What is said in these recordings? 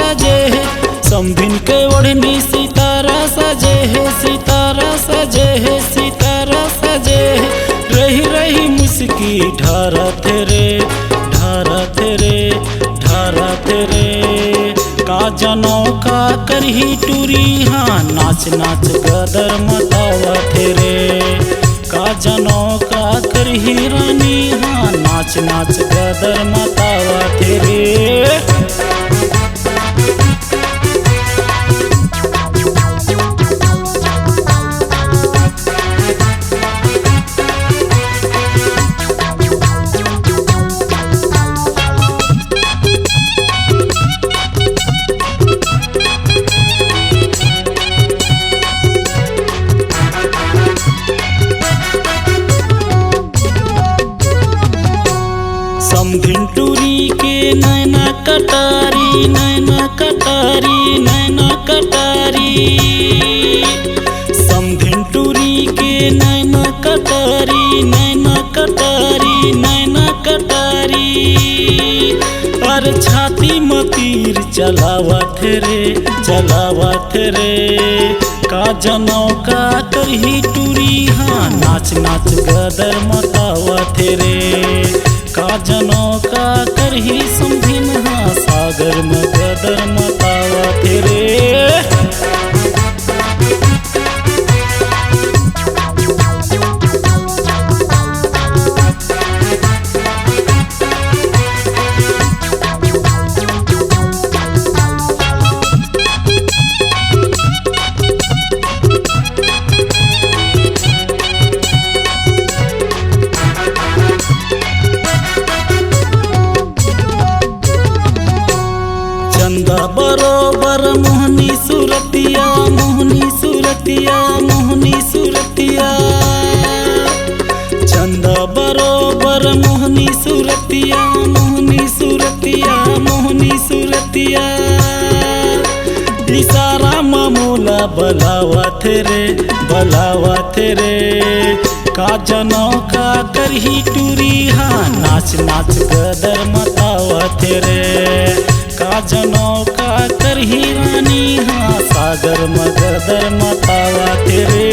सजे है, समधिन के ओढ़नी सितारा सजे है, सितारा सजे है, सितारा सजे है। रही रही मुस्की ढारा तेरे, ढारा तेरे, ढारा तेरे। का जनों का करही टूरी हाँ, नाच नाच गदर मतावा तेरे। का जनों का करही रानी हाँ, नाच नाच गदर मतावा तेरे। समधिन टूरी के नैना कटारी, नैना कटारी, नैना कटारी। समधिन टूरी के नैना कटारी, नैना कटारी, नैना कटारी। अरे छाती में तीर चलावा तेरे, चलावा तेरे। का जनों का करही टूरी हाँ, नाच नाच गदर मतावा तेरे। का जनों का करही समधिन हाँ, सागर में गदर मतावा तेरे। चंदा बरोबर मोहनी सूरतिया, मोहनी सूरतिया, मोहनी सूरतिया। चंदा बरोबर मोहनी सूरतिया, मोहनी सूरतिया, मोहनी सूरतिया। इशारा मामूला बलावा तेरे, बलावा तेरे। का जनों का करही टूरी हाँ, नाच नाच गदर मतावा तेरे। का जनों का करही रानी हाँ, सागर में गदर मतावा तेरे।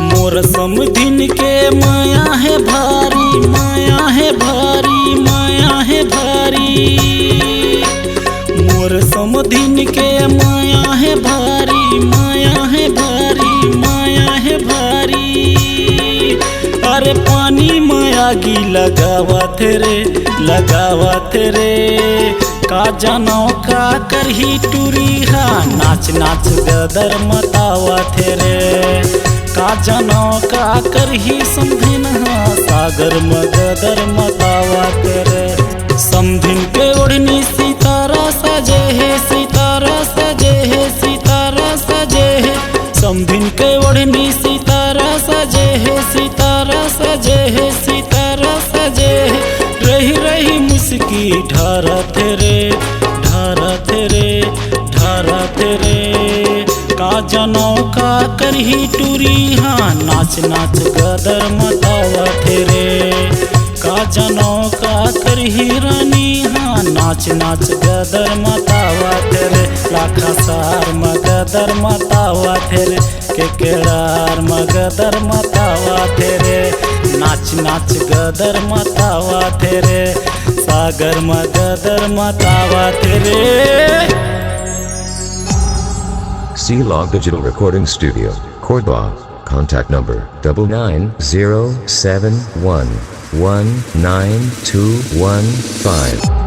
मोर समधिन के माया है भारी, माया है भारी, माया है भारी। मोर समधिन के माया है भारी, माया है भारी, माया है भारी। अरे पानी माया की लगावा तेरे, लगावा तेरे। का जनों का करही टूरी हाँ, नाच नाच गदर मतावा तेरे। का जनों का करही समधिन हाँ, सागर में गदर मतावा तेरे। समधिन के ओढ़नी सितारा सजे है, सितारा सजे है, सितारा सजे है। समधिन के ओढ़नी सितारा सजे है, सितारा सजे है, सितारा सजे है। रही रही मुस्की ढारा तेरे, ढारा तेरे, ढारा तेरे। का जनों का करही टूरी हाँ, नाच नाच गदर मतावा तेरे। का जनों का करही रानी हाँ, नाच नाच गदर मतावा तेरे। लाखा सार में गदर मतावा तेरे, के केड़ार में गदर मतावा तेरे। नाच नाच गदर मतावा तेरे, सागर में गदर मतावा तेरे। C-Log Digital Recording Studio, Cordoba. Contact number 9907119215.